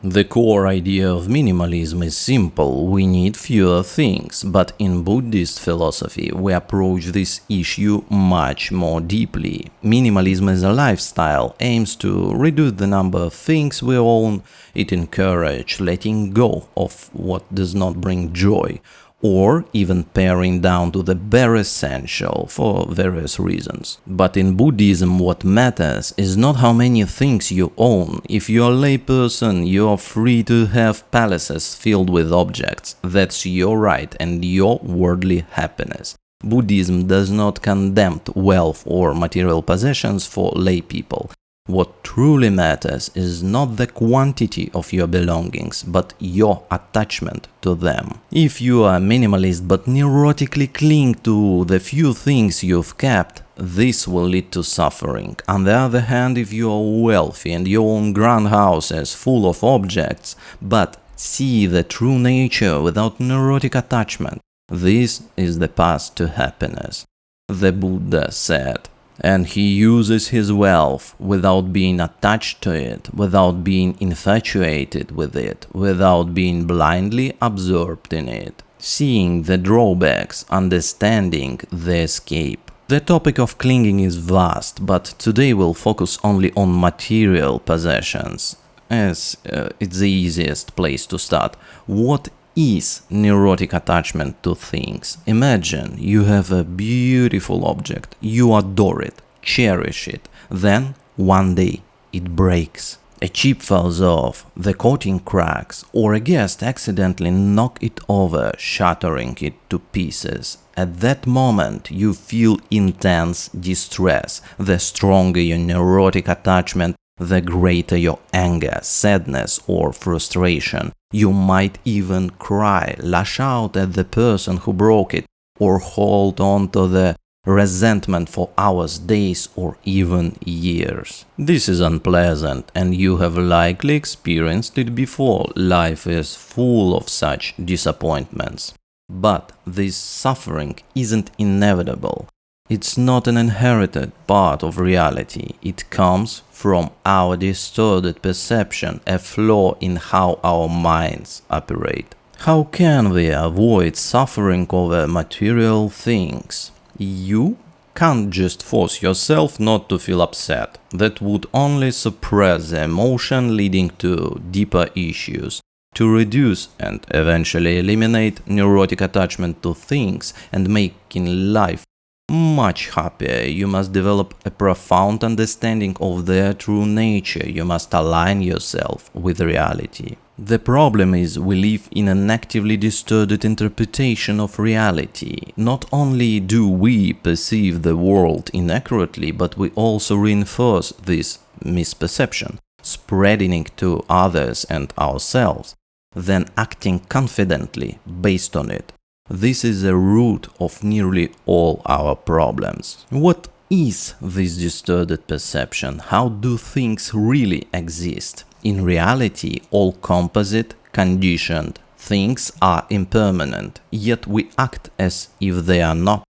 The core idea of minimalism is simple: we need fewer things, but in Buddhist philosophy we approach this issue much more deeply. Minimalism as a lifestyle aims to reduce the number of things we own. It encourages letting go of what does not bring joy, or even paring down to the bare essential for various reasons. But in Buddhism, what matters is not how many things you own. If you're a layperson, you're free to have palaces filled with objects. That's your right and your worldly happiness. Buddhism does not condemn wealth or material possessions for lay people. What truly matters is not the quantity of your belongings, but your attachment to them. If you are a minimalist but neurotically cling to the few things you've kept, this will lead to suffering. On the other hand, if you are wealthy and you own grand houses full of objects, but see the true nature without neurotic attachment, this is the path to happiness. The Buddha said, and he uses his wealth without being attached to it, without being infatuated with it, without being blindly absorbed in it, seeing the drawbacks, understanding the escape. The topic of clinging is vast, but today we'll focus only on material possessions, as it's the easiest place to start. What is neurotic attachment to things? Imagine you have a beautiful object, you adore it, cherish it, then one day it breaks. A chip falls off, the coating cracks, or a guest accidentally knocks it over, shattering it to pieces. At that moment you feel intense distress. The stronger your neurotic attachment, the greater your anger, sadness, or frustration. You might even cry, lash out at the person who broke it, or hold on to the resentment for hours, days, or even years. This is unpleasant, and you have likely experienced it before. Life is full of such disappointments. But this suffering isn't inevitable. It's not an inherited part of reality. It comes from our distorted perception, a flaw in how our minds operate. How can we avoid suffering over material things? You can't just force yourself not to feel upset. That would only suppress the emotion, leading to deeper issues. To reduce and eventually eliminate neurotic attachment to things and making life much happier, you must develop a profound understanding of their true nature. You must align yourself with reality. The problem is we live in an actively distorted interpretation of reality. Not only do we perceive the world inaccurately, but we also reinforce this misperception, spreading it to others and ourselves, then acting confidently based on it. This is the root of nearly all our problems. What is this distorted perception? How do things really exist? In reality, all composite, conditioned things are impermanent, yet we act as if they are not.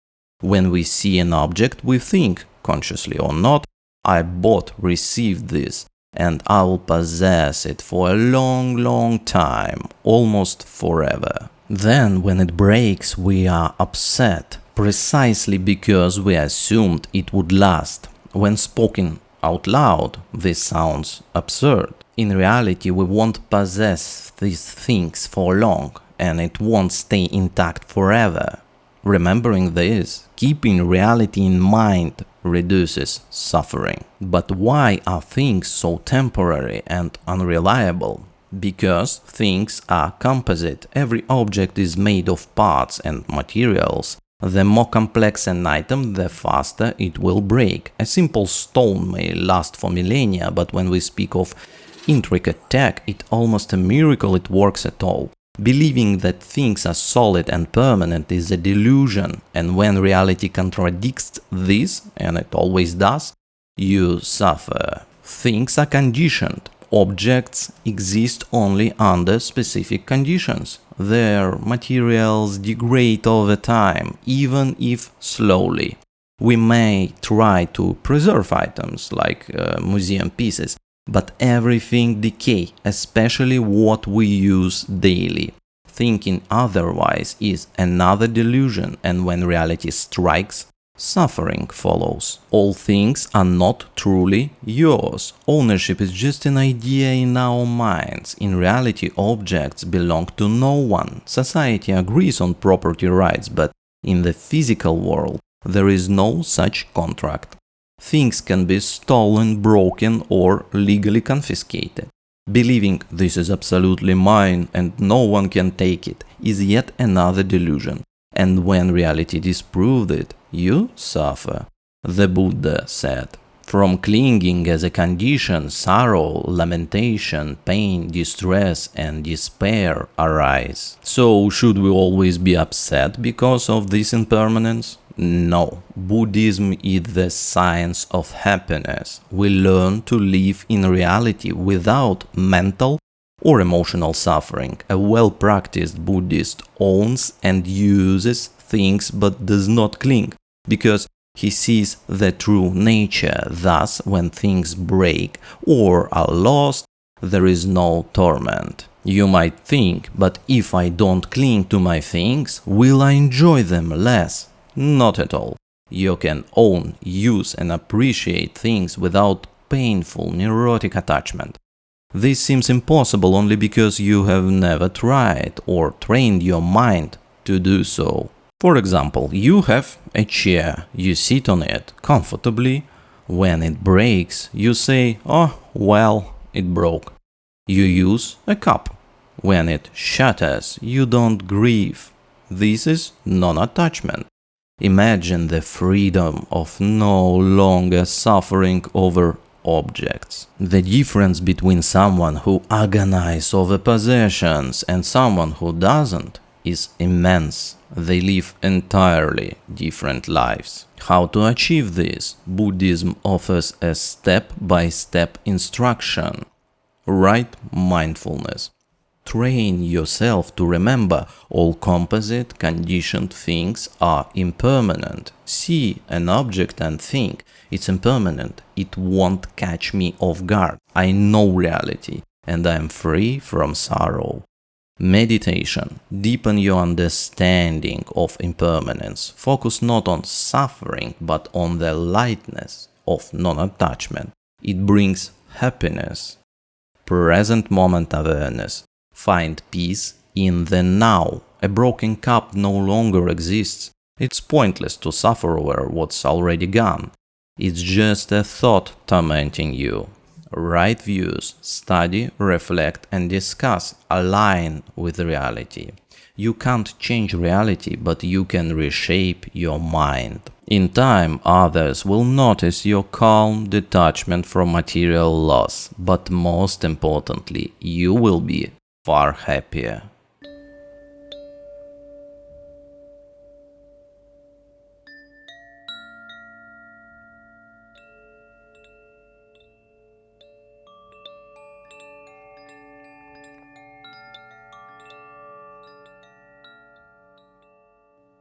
When we see an object, we think, consciously or not, I received this, and I will possess it for a long time, almost forever. Then, when it breaks, we are upset, precisely because we assumed it would last. When spoken out loud, this sounds absurd. In reality, we won't possess these things for long, and it won't stay intact forever. Remembering this, keeping reality in mind reduces suffering. But why are things so temporary and unreliable? Because things are composite. Every object is made of parts and materials. The more complex an item, the faster it will break. A simple stone may last for millennia, but when we speak of intricate tech, it's almost a miracle it works at all. Believing that things are solid and permanent is a delusion, and when reality contradicts this, and it always does, you suffer. Things are conditioned. Objects exist only under specific conditions. Their materials degrade over time, even if slowly. We may try to preserve items like museum pieces, But everything decay, especially what we use daily. Thinking otherwise is another delusion, and when reality strikes, suffering follows. All things are not truly yours. Ownership is just an idea in our minds. In reality, objects belong to no one. Society agrees on property rights, but in the physical world, there is no such contract. Things can be stolen, broken, or legally confiscated. Believing this is absolutely mine and no one can take it is yet another delusion. And when reality disproves it, you suffer. The Buddha said, "From clinging as a condition, sorrow, lamentation, pain, distress, and despair arise." So, should we always be upset because of this impermanence? No. Buddhism is the science of happiness. We learn to live in reality without mental or emotional suffering. A well-practiced Buddhist owns and uses things but does not cling, because he sees the true nature. Thus, when things break or are lost, there is no torment. You might think, but if I don't cling to my things, will I enjoy them less? Not at all. You can own, use and appreciate things without painful, neurotic attachment. This seems impossible only because you have never tried or trained your mind to do so. For example, you have a chair, you sit on it comfortably. When it breaks, you say, "Oh, well, it broke." You use a cup. When it shatters, you don't grieve. This is non-attachment. Imagine the freedom of no longer suffering over objects. The difference between someone who agonizes over possessions and someone who doesn't is immense. They live entirely different lives. How to achieve this? Buddhism offers a step-by-step instruction. Right mindfulness. Train yourself to remember all composite, conditioned things are impermanent. See an object and think, it's impermanent, it won't catch me off guard. I know reality, and I am free from sorrow. Meditation. Deepen your understanding of impermanence. Focus not on suffering, but on the lightness of non-attachment. It brings happiness. Present moment awareness. Find peace in the now. A broken cup no longer exists. It's pointless to suffer over what's already gone. It's just a thought tormenting you. Right views, study, reflect and discuss, align with reality. You can't change reality, but you can reshape your mind. In time, others will notice your calm detachment from material loss, but most importantly, you will be far happier.